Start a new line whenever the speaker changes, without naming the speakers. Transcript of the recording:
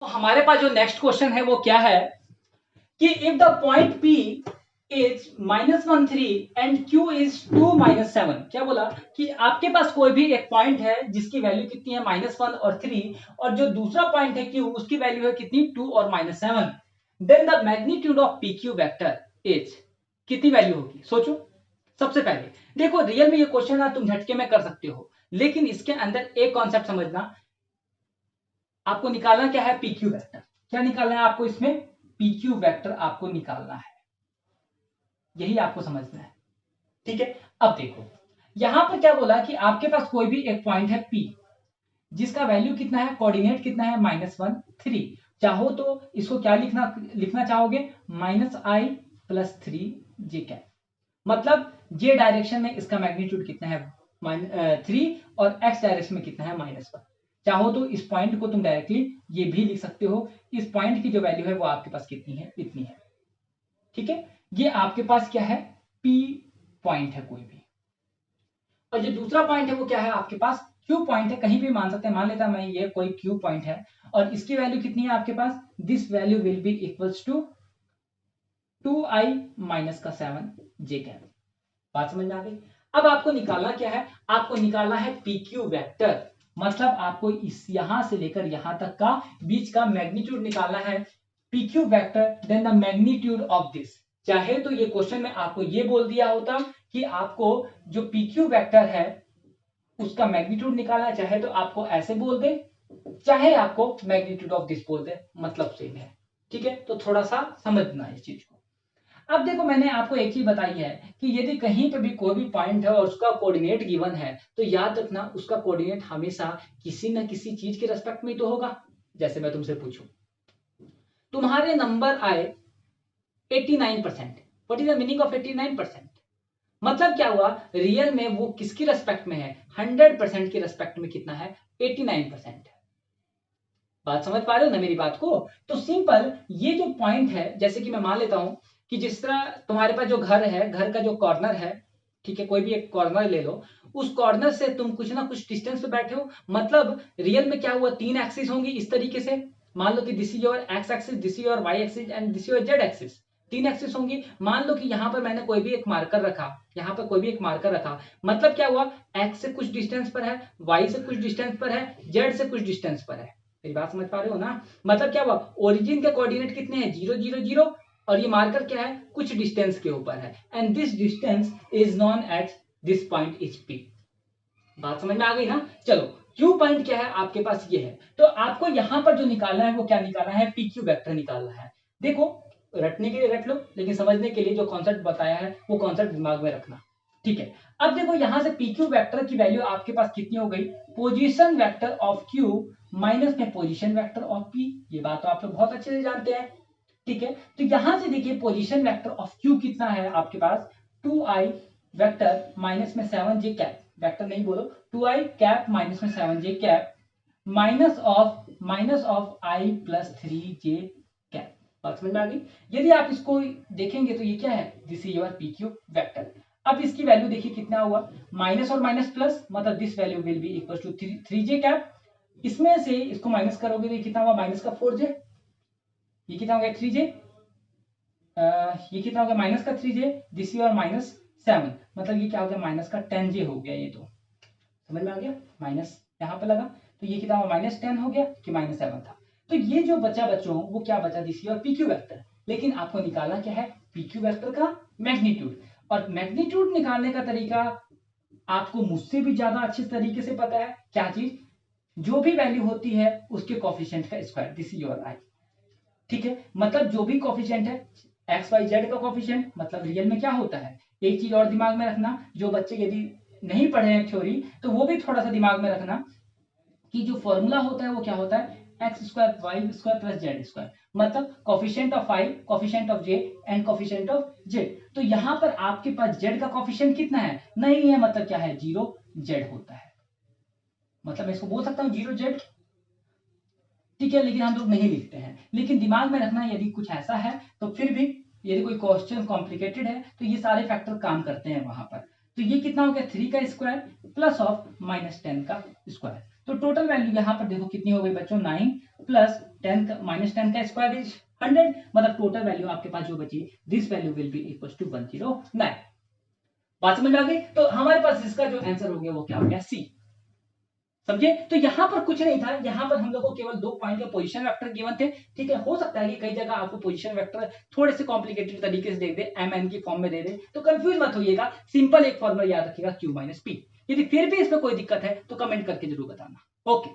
तो हमारे पास जो नेक्स्ट क्वेश्चन है वो क्या है कि if the point P is -1 3 and Q is 2 -7। क्या बोला कि आपके पास कोई भी एक पॉइंट है जिसकी वैल्यू कितनी है -1 और 3, और जो दूसरा पॉइंट है Q उसकी वैल्यू है कितनी 2 और -7। Then the magnitude of PQ vector is कितनी वैल्यू होगी। सोचो। सबसे पहले देखो, रियल में ये क्वेश्चन है तुम झटके में कर सकते हो, लेकिन इसके अंदर एक कॉन्सेप्ट समझना। आपको निकालना क्या है, PQ वेक्टर। क्या निकालना है आपको इसमें, PQ वेक्टर आपको निकालना है, यही आपको समझना है। ठीक है, अब देखो यहां पर क्या बोला कि आपके पास कोई भी एक पॉइंट है P जिसका वैल्यू कितना है, कोऑर्डिनेट कितना है -1 3। चाहो तो इसको क्या लिखना लिखना चाहोगे, -i+3j। मतलब जे डायरेक्शन में इसका मैग्नीट्यूड कितना है 3 और एक्स डायरेक्शन में कितना है -1। चाहो तो इस पॉइंट को तुम डायरेक्टली ये भी लिख सकते हो, इस पॉइंट की जो वैल्यू है वो आपके पास कितनी है, इतनी है। ठीक है, ये आपके पास क्या है, P पॉइंट है कोई भी। और जो दूसरा पॉइंट है वो क्या है आपके पास, Q पॉइंट है। कहीं भी मान सकते हैं, मान लेता मैं ये कोई Q पॉइंट है और इसकी वैल्यू कितनी है आपके पास, this value will be equals to 2i-7j। बात समझ में आ गई। अब आपको निकालना क्या है, आपको निकालना है PQ वेक्टर। मतलब आपको इस यहां से लेकर यहां तक का बीच का मैग्नीट्यूड निकालना है, PQ vector then the magnitude of this. चाहे तो ये क्वेश्चन में आपको ये बोल दिया होता कि आपको जो PQ वेक्टर है उसका मैग्नीट्यूड निकालना है, चाहे तो आपको ऐसे बोल दे, चाहे आपको मैग्नीट्यूड ऑफ दिस बोल दे, मतलब सेम है। ठीक है, तो थोड़ा सा समझना इस चीज को। अब देखो, मैंने आपको एक चीज बताई है कि यदि कहीं पे भी कोई भी पॉइंट है और उसका कोऑर्डिनेट गिवन है तो याद रखना उसका कोऑर्डिनेट हमेशा किसी न किसी चीज के रेस्पेक्ट में तो होगा। जैसे मैं तुमसे पूछूं, तुम्हारे नंबर आए 89%, what is the meaning of 89%? मतलब क्या हुआ, रियल में वो किसकी रेस्पेक्ट में है, 100% के रेस्पेक्ट में कितना है, 89% है। बात समझ पा रहे हो ना मेरी बात को। तो सिंपल ये जो पॉइंट है, जैसे कि मैं मान लेता हूं कि जिस तरह तुम्हारे पास जो घर है, घर का जो कॉर्नर है, ठीक है, कोई भी एक कॉर्नर ले लो, उस कॉर्नर से तुम कुछ ना कुछ डिस्टेंस पे बैठे हो। मतलब रियल में क्या हुआ, 3 एक्सिस होंगी इस तरीके से। मान लो कि this is your x axis, this is your y axis and this is your z axis. 3 axis होंगी। मान लो कि यहां पर मैंने कोई भी एक मार्कर रखा, यहां पर कोई भी एक मार्कर रखा, मतलब क्या हुआ, एक्स से कुछ डिस्टेंस पर है, वाई से कुछ डिस्टेंस पर है, जेड से कुछ डिस्टेंस पर है। मेरी बात समझ पा रहे हो ना। मतलब क्या हुआ, ओरिजिन के कोऑर्डिनेट कितने हैं, 0 0 0, और ये मार्कर क्या है, कुछ डिस्टेंस के ऊपर है, and this distance is known as this point is P। बात समझ में आ गई ना। चलो, Q पॉइंट क्या है आपके पास, ये है। तो आपको यहां पर जो निकालना है वो क्या निकालना है, PQ वेक्टर निकालना है। देखो, रटने के लिए रट लो, लेकिन समझने के लिए जो कॉन्सेप्ट बताया है वो कॉन्सेप्ट दिमाग में रखना। ठीक है, अब देखो यहां से PQ वेक्टर की वैल्यू आपके पास कितनी हो गई, position vector of Q minus में पोजीशन वेक्टर ऑफ P। ये बात तो आप लोग बहुत अच्छे से जानते हैं। ठीक है, तो यहां से देखिए पोजीशन वेक्टर ऑफ Q कितना है आपके पास, 2i वेक्टर माइनस में 7j कैप, वेक्टर नहीं बोलो, 2i कैप माइनस में 7j cap minus of i+3j cap. बात समझ में आ गई। यदि आप इसको देखेंगे तो ये क्या है, this is your PQ vector. अब इसकी वैल्यू देखिए कितना हुआ, माइनस और माइनस प्लस, मतलब this value will be equal to 3j cap. इसमें से इसको माइनस करोगे तो ये कितना हुआ, माइनस का 4j, ये कितना हो गया 3j, ये कितना हो गया माइनस का 3j, दिस इज और -7, मतलब ये क्या हो गया, माइनस का 10j हो गया। ये तो समझ में आ गया, माइनस यहाँ पे लगा तो ये कितना हुआ, -10 हो गया कि -7 था। तो ये जो बचा बच्चों वो क्या बचा, दिस इज और PQ वेक्टर। लेकिन आपको निकालना क्या है, PQ वेक्टर का मैग्नीट्यूड। और मैग्नीट्यूड निकालने का तरीका आपको मुझसे भी ज्यादा अच्छे तरीके से पता है। क्या चीज, जो भी वैल्यू होती है उसके कोफिशिएंट का स्क्वायर, दिस इज योर आई। ठीक है, मतलब जो भी कोफिशिएंट है, एक्स वाई जेड का कोफिशिएंट, मतलब रियल में क्या होता है। एक चीज और दिमाग में रखना, जो बच्चे यदि नहीं पढ़े हैं थ्योरी तो वो भी थोड़ा सा दिमाग में रखना कि जो फॉर्मूला होता है वो क्या होता है, X square Y square plus Z square, मतलब coefficient of I, coefficient of J and coefficient of Z. तो यहां पर आपके पास जेड का कोफिशिएंट कितना है, नहीं है, मतलब क्या है, 0 जेड होता है। मतलब मैं इसको बोल सकता हूँ 0 जेड। ठीक है, लेकिन हम लोग नहीं लिखते हैं। लेकिन दिमाग में रखना, यदि कुछ ऐसा है तो फिर भी, यदि कोई क्वेश्चन कॉम्प्लिकेटेड है तो ये सारे फैक्टर काम करते हैं वहां पर। तो ये कितना हो गया 3 का स्क्वायर प्लस ऑफ -10 का स्क्वायर। तो टोटल वैल्यू यहाँ पर देखो कितनी हो गई बच्चों 9 प्लस 10 का -10 का स्क्वायर इज 100, मतलब टोटल वैल्यू आपके पास जो बची this value will be equal to 109। बात समझ में आ गई? तो हमारे पास इसका जो आंसर हो गया वो क्या हो गया सी। समझे? तो यहां पर कुछ नहीं था, यहां पर हम लोग को केवल 2 पॉइंट के पोजीशन वेक्टर गिवन थे। ठीक है, हो सकता है कि कई जगह आपको पोजीशन वेक्टर थोड़े से कॉम्प्लिकेटेड तरीके से दे दे, एम की फॉर्म में दे दे, तो कंफ्यूज मत होइएगा, सिंपल एक फॉर्मूला याद रखिएगा Q - P। यदि फिर भी इसमें कोई दिक्कत है तो कमेंट करके जरूर बताना। ओके।